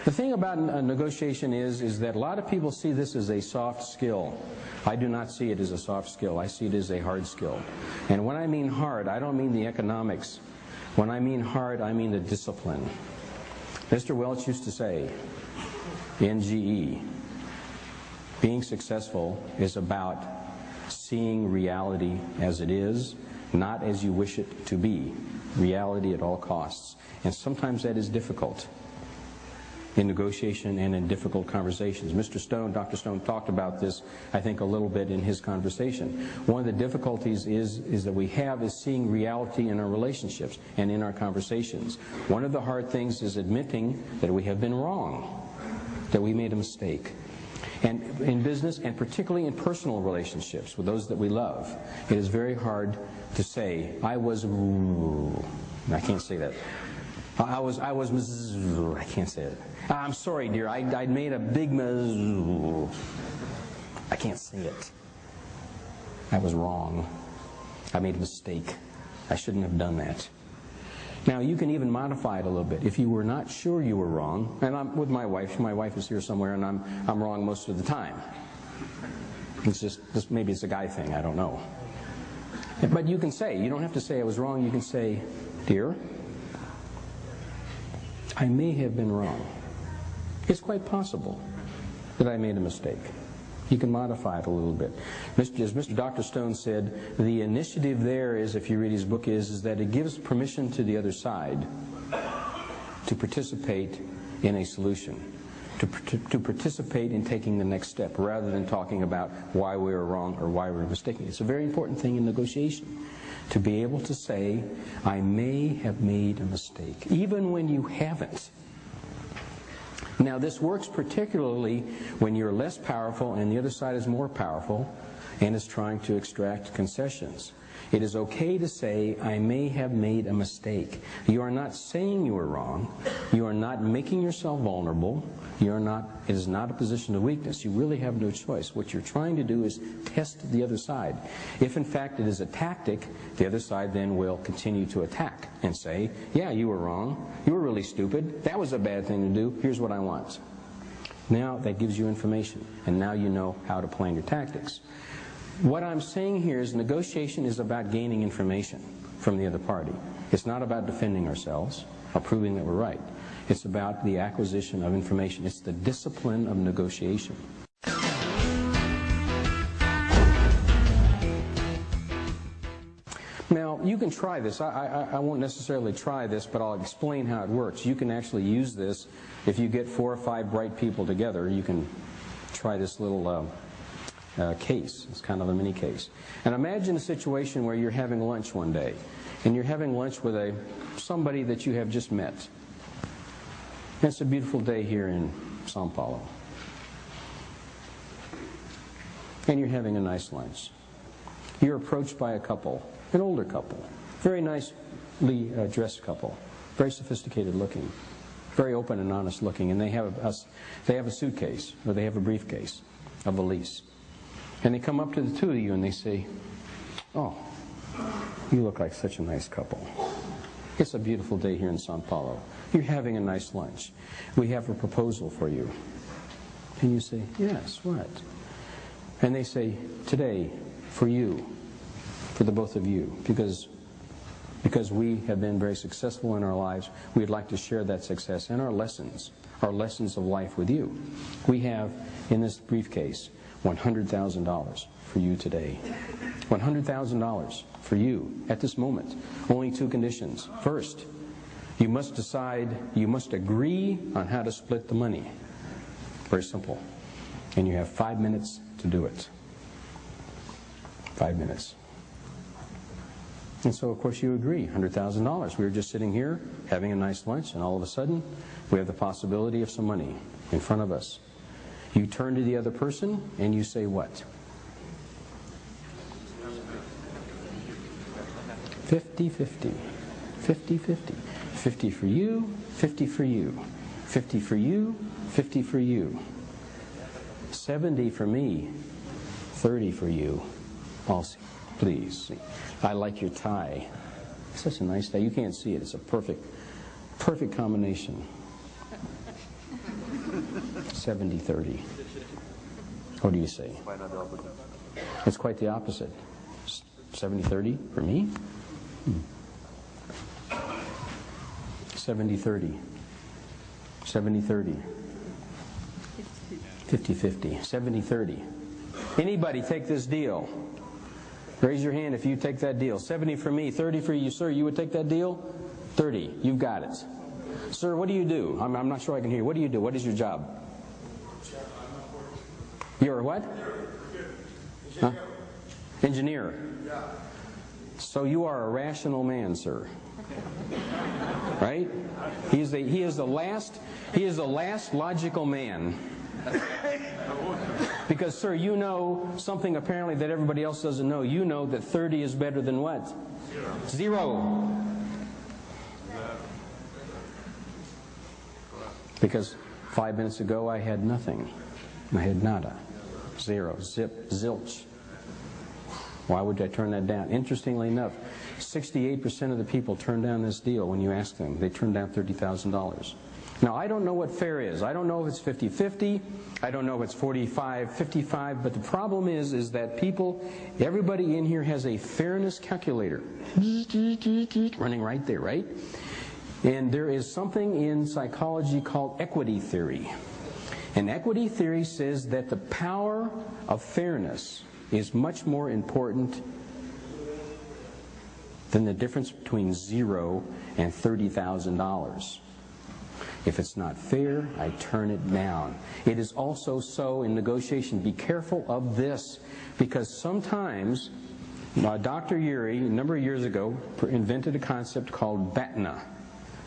The thing about negotiation is that a lot of people see this as a soft skill. I do not see it as a soft skill. I see it as a hard skill. And when I mean hard, I don't mean the economics. When I mean hard, I mean the discipline. Mr. Welch used to say in GE, being successful is about seeing reality as it is, not as you wish it to be. Reality at all costs. And sometimes that is difficult in negotiation and in difficult conversations. Mr. Stone, Dr. Stone talked about this, I think, a little bit in his conversation. One of the difficulties is that we have is seeing reality in our relationships and in our conversations. One of the hard things is admitting that we have been wrong, that we made a mistake. And in business, and particularly in personal relationships with those that we love, it is very hard to say, I can't say that. I can't say it. I'm sorry, dear, I made a big I can't say it. I was wrong. I made a mistake. I shouldn't have done that. Now, you can even modify it a little bit. If you were not sure you were wrong, and I'm with my wife is here somewhere, and I'm wrong most of the time. It's just maybe it's a guy thing, I don't know. But you can say, you don't have to say I was wrong, you can say, dear, I may have been wrong. It's quite possible that I made a mistake. You can modify it a little bit. As Mr. Dr. Stone said, the initiative there is, if you read his book, is that it gives permission to the other side to participate in a solution, to participate in taking the next step, rather than talking about why we were wrong or why we were mistaken. It's a very important thing in negotiation, to be able to say, I may have made a mistake, even when you haven't. Now, this works particularly when you're less powerful and the other side is more powerful and is trying to extract concessions. It is okay to say, I may have made a mistake. You are not saying you are wrong. You are not making yourself vulnerable. It is not a position of weakness. You really have no choice. What you're trying to do is test the other side. If in fact it is a tactic, the other side then will continue to attack and say, yeah, you were wrong. You were really stupid. That was a bad thing to do. Here's what I want. Now that gives you information, and now you know how to plan your tactics. What I'm saying here is negotiation is about gaining information from the other party. It's not about defending ourselves or proving that we're right. It's about the acquisition of information. It's the discipline of negotiation. Now, you can try this. I won't necessarily try this, but I'll explain how it works. You can actually use this if you get 4 or 5 bright people together. You can try this little case. It's kind of a mini case. And imagine a situation where you're having lunch one day, and you're having lunch with somebody that you have just met. And it's a beautiful day here in Sao Paulo. And you're having a nice lunch. You're approached by a couple, an older couple, very nicely dressed couple, very sophisticated looking, very open and honest looking, and they have a suitcase, or they have a briefcase, a valise. And they come up to the two of you and they say, oh, you look like such a nice couple. It's a beautiful day here in Sao Paulo. You're having a nice lunch. We have a proposal for you. And you say, yes, what? And they say, today, for you, for the both of you, because we have been very successful in our lives, we'd like to share that success and our lessons of life with you. We have, in this briefcase, $100,000 for you today. $100,000 for you at this moment. Only 2 conditions. First, you must decide, you must agree on how to split the money. Very simple. And you have 5 minutes to do it. 5 minutes. And so, of course, you agree. $100,000. We were just sitting here having a nice lunch, and all of a sudden, we have the possibility of some money in front of us. You turn to the other person, and you say what? 50-50. 50-50. 50 for you, 50 for you. 50 for you, 50 for you. 70 for me, 30 for you. Also, please. I like your tie. It's such a nice tie. You can't see it. It's a perfect combination. 70-30. What do you say? Why not the opposite? It's quite the opposite. 70-30 for me? 70-30. 70-30. 50-50. 70-30. Anybody take this deal? Raise your hand if you take that deal. 70 for me, 30 for you. Sir, you would take that deal? 30. You've got it. Sir, what do you do? I'm not sure I can hear you. What do you do? What is your job? You're a what? Huh? Engineer. So you are a rational man, sir. Right? He is the last logical man. Because, sir, you know something apparently that everybody else doesn't know. You know that 30 is better than what? Zero. Because 5 minutes ago I had nothing. I had nada. Zero. Zip. Zilch. Why would I turn that down? Interestingly enough, 68% of the people turn down this deal when you ask them. They turn down $30,000. Now, I don't know what fair is. I don't know if it's 50-50. I don't know if it's 45-55. But the problem is that everybody in here has a fairness calculator running right there, right? And there is something in psychology called equity theory. And equity theory says that the power of fairness is much more important than the difference between $0 and $30,000. If it's not fair, I turn it down. It is also so in negotiation. Be careful of this, because sometimes Dr. Urey, a number of years ago, invented a concept called BATNA.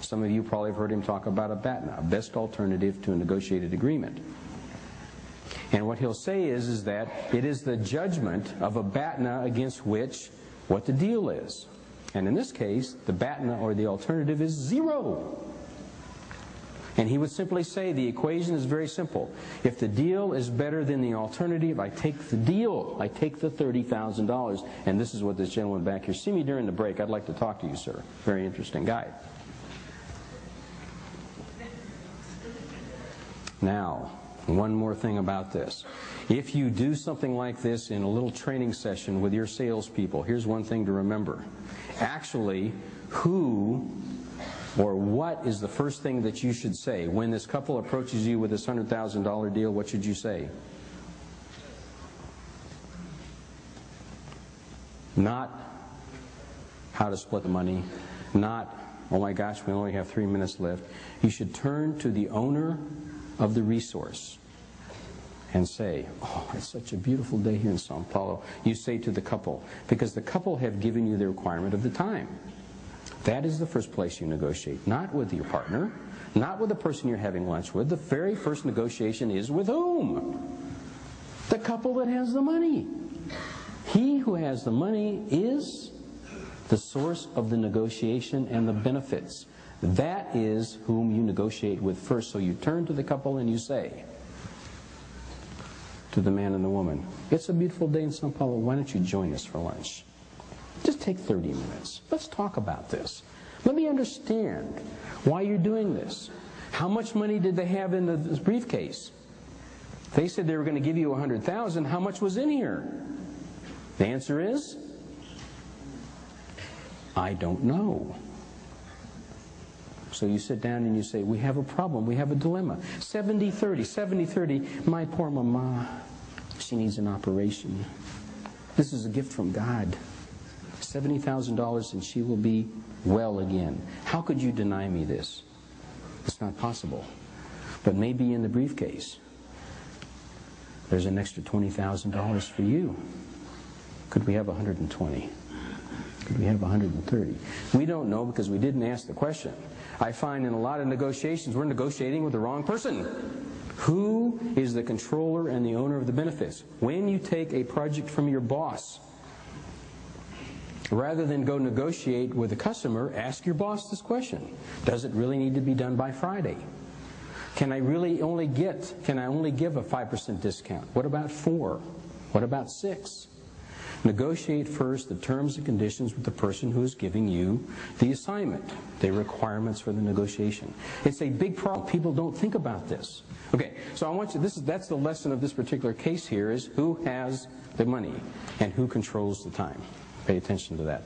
Some of you probably have heard him talk about a BATNA, a best alternative to a negotiated agreement. And what he'll say is that it is the judgment of a BATNA against which what the deal is. And in this case, the BATNA or the alternative is 0. And he would simply say the equation is very simple. If the deal is better than the alternative, I take the deal. I take the $30,000. And this is what this gentleman back here. See me during the break. I'd like to talk to you, sir. Very interesting guy. Now, one more thing about this. If you do something like this in a little training session with your salespeople, here's one thing to remember. Actually, who or what is the first thing that you should say? When this couple approaches you with this $100,000 deal, what should you say? Not how to split the money. Not, oh my gosh, we only have 3 minutes left. You should turn to the owner of the resource and say, oh, it's such a beautiful day here in Sao Paulo. You say to the couple, because the couple have given you the requirement of the time. That is the first place you negotiate. Not with your partner, not with the person you're having lunch with. The very first negotiation is with whom? The couple that has the money. He who has the money is the source of the negotiation and the benefits. That is whom you negotiate with first. So you turn to the couple and you say to the man and the woman, it's a beautiful day in Sao Paulo. Why don't you join us for lunch? Just take 30 minutes. Let's talk about this. Let me understand why you're doing this. How much money did they have in the briefcase? They said they were going to give you $100,000. How much was in here? The answer is, I don't know. So you sit down and you say, we have a problem, we have a dilemma. 70-30, 70-30, my poor mama, she needs an operation. This is a gift from God. $70,000 and she will be well again. How could you deny me this? It's not possible. But maybe in the briefcase, there's an extra $20,000 for you. Could we have 120? Could we have 130? We don't know because we didn't ask the question. I find in a lot of negotiations, we're negotiating with the wrong person. Who is the controller and the owner of the benefits? When you take a project from your boss, rather than go negotiate with the customer, ask your boss this question. Does it really need to be done by Friday? Can I only give a 5% discount? What about 4? What about 6? Negotiate first the terms and conditions with the person who is giving you the assignment, the requirements for the negotiation. It's a big problem. People don't think about this. Okay, so I want you, that's the lesson of this particular case here, is who has the money and who controls the time. Pay attention to that.